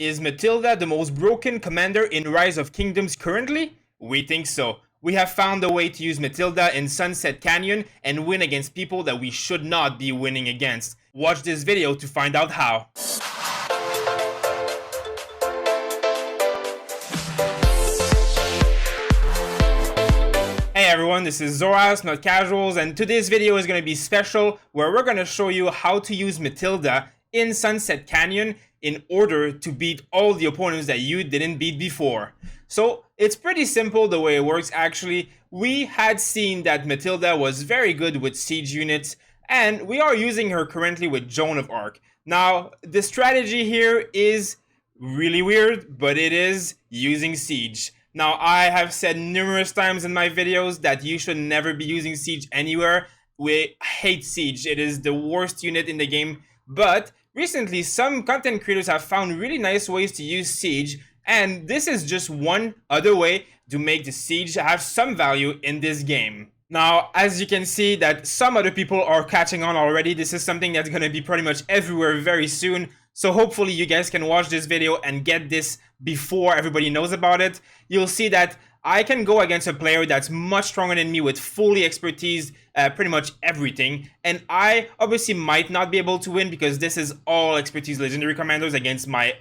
Is Matilda the most broken commander in Rise of Kingdoms currently? We think so. We have found a way to use Matilda in Sunset Canyon and win against people that we should not be winning against. Watch this video to find out how. Hey everyone, this is Zoras, not Casuals, and today's video is going to be special where we're going to show you how to use Matilda in Sunset Canyon in order to beat all the opponents that you didn't beat before. So it's pretty simple the way it works actually. We had seen that Matilda was very good with siege units, and we are using her currently with Joan of Arc. Now, the strategy here is really weird, but it is using siege. Now, I have said numerous times in my videos that you should never be using siege anywhere. We hate siege. It is the worst unit in the game. But recently, some content creators have found really nice ways to use siege, and this is just one other way to make the siege have some value in this game. Now, as you can see that some other people are catching on already, this is something that's going to be pretty much everywhere very soon. So hopefully you guys can watch this video and get this before everybody knows about it. You'll see that I can go against a player that's much stronger than me with fully expertise, pretty much everything. And I obviously might not be able to win because this is all expertise legendary commanders against my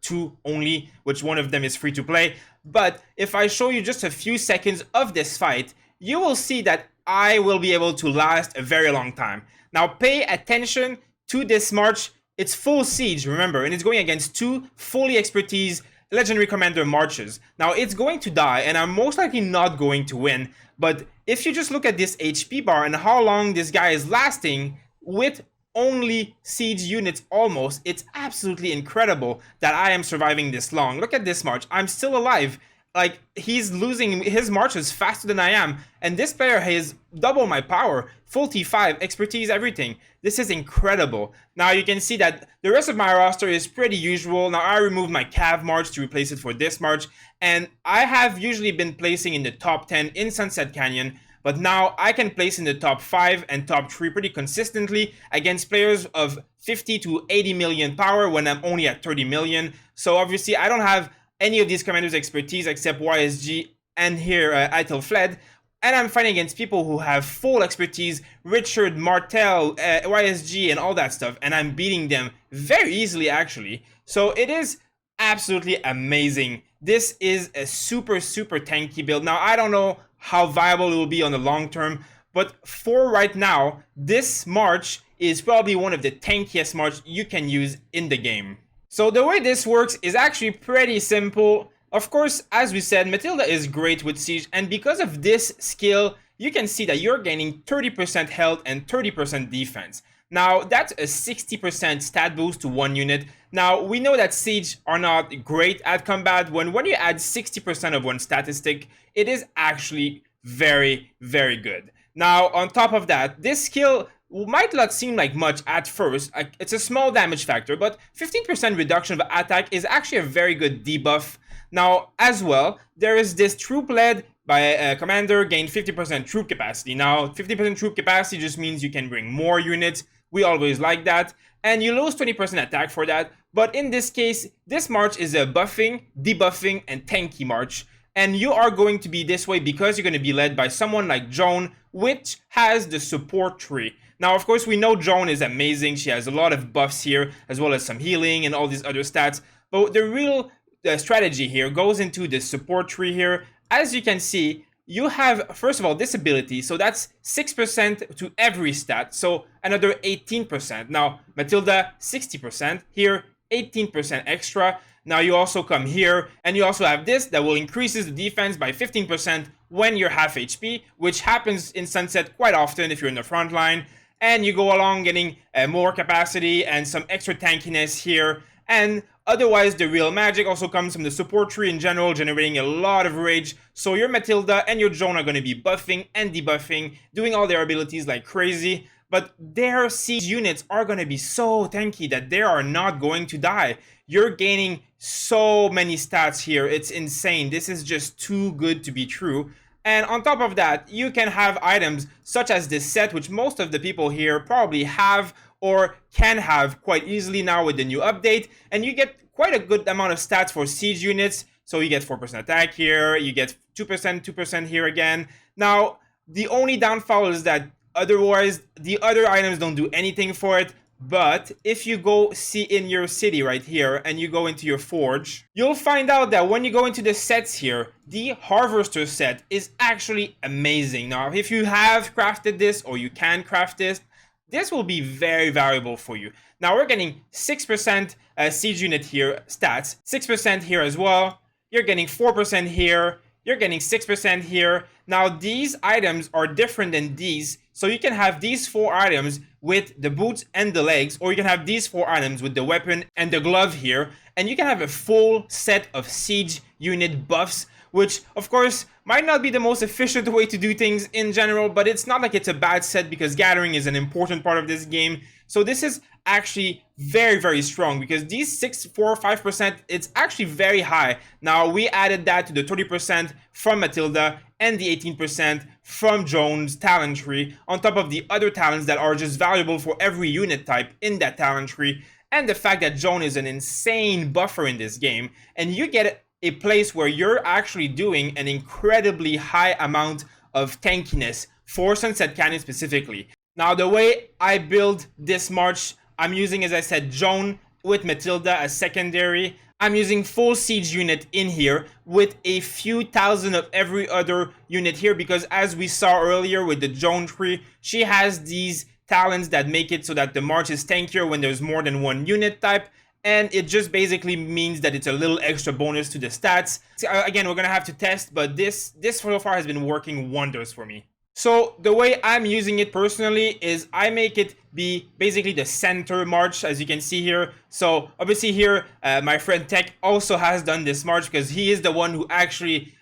two only, which one of them is free to play. But if I show you just a few seconds of this fight, you will see that I will be able to last a very long time. Now pay attention to this march. It's full siege, remember, and it's going against two fully expertise legendary commander marches. Now it's going to die, and I'm most likely not going to win, but if you just look at this HP bar and how long this guy is lasting with only siege units almost, it's absolutely incredible that I am surviving this long. Look at this march, I'm still alive. Like, he's losing his marches faster than I am, and this player has double my power, full T5, expertise, everything. This is incredible. Now you can see that the rest of my roster is pretty usual. Now I removed my Cav March to replace it for this March, and I have usually been placing in the top 10 in Sunset Canyon, but now I can place in the top 5 and top 3 pretty consistently against players of 50 to 80 million power when I'm only at 30 million. So obviously I don't have any of these commanders' expertise except YSG and here Itel Fled, and I'm fighting against people who have full expertise, Richard, Martel, YSG and all that stuff, and I'm beating them very easily actually. So it is absolutely amazing. This is a super tanky build. Now I don't know how viable it will be on the long term, but for right now, this March is probably one of the tankiest March you can use in the game. So the way this works is actually pretty simple. Of course, as we said, Matilda is great with siege, and because of this skill, you can see that you're gaining 30% health and 30% defense. Now, that's a 60% stat boost to one unit. Now, we know that siege are not great at combat. When you add 60% of one statistic, it is actually very good. Now, on top of that, this skill might not seem like much at first. It's a small damage factor, but 15% reduction of attack is actually a very good debuff. Now, as well, there is this troop led by a commander gain 50% troop capacity. Now, 50% troop capacity just means you can bring more units. We always like that. And you lose 20% attack for that. But in this case, this march is a buffing, debuffing, and tanky march. And you are going to be this way because you're going to be led by someone like Joan, which has the support tree. Now, of course, we know Joan is amazing. She has a lot of buffs here, as well as some healing and all these other stats. But the real strategy here goes into the support tree here. As you can see, you have, first of all, this ability. So that's 6% to every stat. So another 18%. Now, Matilda, 60%. Here, 18% extra. Now you also come here, and you also have this that will increases the defense by 15% when you're half HP, which happens in Sunset quite often if you're in the front line. And you go along getting more capacity and some extra tankiness here. And otherwise, the real magic also comes from the support tree in general, generating a lot of rage. So your Matilda and your Joan are going to be buffing and debuffing, doing all their abilities like crazy. But their siege units are going to be so tanky that they are not going to die. You're gaining so many stats here. It's insane. This is just too good to be true. And on top of that, you can have items such as this set, which most of the people here probably have, or can have quite easily now with the new update, and you get quite a good amount of stats for siege units. So you get 4% attack here, you get 2% here again. Now, the only downfall is that otherwise, the other items don't do anything for it. But if you go see in your city right here and you go into your forge, you'll find out that when you go into the sets here, the harvester set is actually amazing. Now, if you have crafted this or you can craft this, this will be very valuable for you. Now, we're getting 6% siege unit here, stats, 6% here as well. You're getting 4% here. You're getting 6% here. Now, these items are different than these. So you can have these 4 items with the boots and the legs, or you can have these 4 items with the weapon and the glove here. And you can have a full set of siege unit buffs, which of course might not be the most efficient way to do things in general, but it's not like it's a bad set because gathering is an important part of this game. So this is actually very, very strong because these 6, 4, 5%, it's actually very high. Now we added that to the 30% from Matilda and the 18% from Joan's talent tree, on top of the other talents that are just valuable for every unit type in that talent tree, and the fact that Joan is an insane buffer in this game, and you get a place where you're actually doing an incredibly high amount of tankiness for Sunset Canyon specifically. Now, the way I build this march, I'm using, as I said, Joan with Matilda as secondary. I'm using full siege unit in here with a few thousand of every other unit here because as we saw earlier with the Joan tree, she has these talents that make it so that the march is tankier when there's more than one unit type. And it just basically means that it's a little extra bonus to the stats. Again, we're gonna have to test, but this so far has been working wonders for me. So the way I'm using it personally is I make it be basically the center march, as you can see here. So obviously here, my friend Tekz also has done this march because he is the one who actually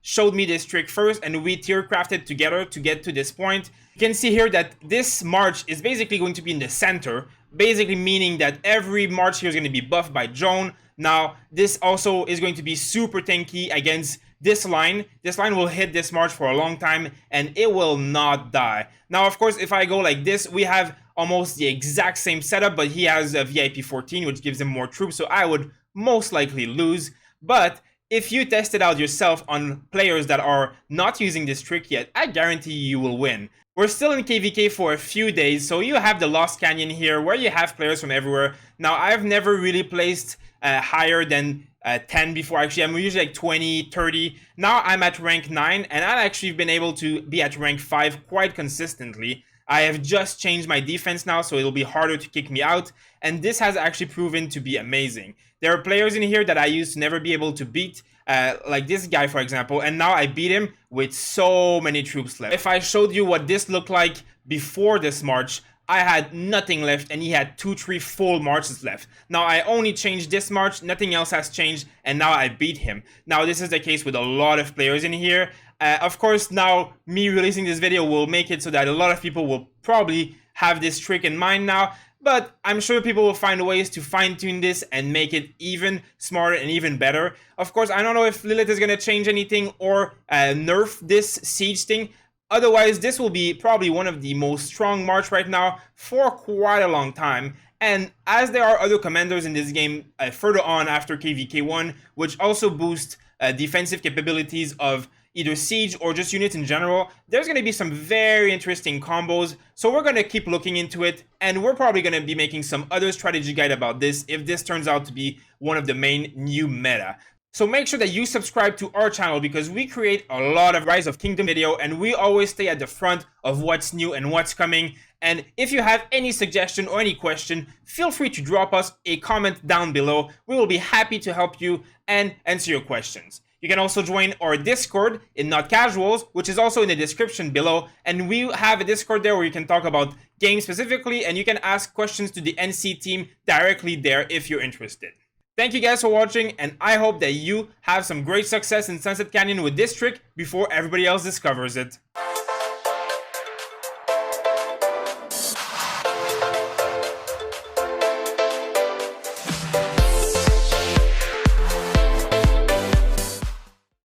showed me this trick first, and we tier crafted together to get to this point. You can see here that this march is basically going to be in the center, basically meaning that every march here is going to be buffed by Joan. Now, this also is going to be super tanky against this line. This line will hit this march for a long time and it will not die. Now, of course, if I go like this, we have almost the exact same setup, but he has a VIP 14, which gives him more troops, so I would most likely lose. But if you test it out yourself on players that are not using this trick yet, I guarantee you will win. We're still in KVK for a few days, so you have the Lost Canyon here where you have players from everywhere. Now, I've never really placed higher than 10 before. Actually, I'm usually like 20, 30. Now I'm at rank 9, and I've actually been able to be at rank 5 quite consistently. I have just changed my defense now, so it'll be harder to kick me out, and this has actually proven to be amazing. There are players in here that I used to never be able to beat, like this guy, for example, and now I beat him with so many troops left. If I showed you what this looked like before this march, I had nothing left and he had 2-3 full marches left. Now I only changed this march, nothing else has changed, and now I beat him. Now this is the case with a lot of players in here. Of course, now me releasing this video will make it so that a lot of people will probably have this trick in mind now, but I'm sure people will find ways to fine-tune this and make it even smarter and even better. Of course, I don't know if Lilith is going to change anything or nerf this siege thing. Otherwise, this will be probably one of the most strong march right now for quite a long time. And as there are other commanders in this game further on after KVK1, which also boost defensive capabilities of either siege or just units in general, there's going to be some very interesting combos. So we're going to keep looking into it, and we're probably going to be making some other strategy guide about this if this turns out to be one of the main new meta. So make sure that you subscribe to our channel because we create a lot of Rise of Kingdom video and we always stay at the front of what's new and what's coming. And if you have any suggestion or any question, feel free to drop us a comment down below. We will be happy to help you and answer your questions. You can also join our Discord in Not Casuals, which is also in the description below. And we have a Discord there where you can talk about games specifically and you can ask questions to the NC team directly there if you're interested. Thank you guys for watching, and I hope that you have some great success in Sunset Canyon with this trick before everybody else discovers it.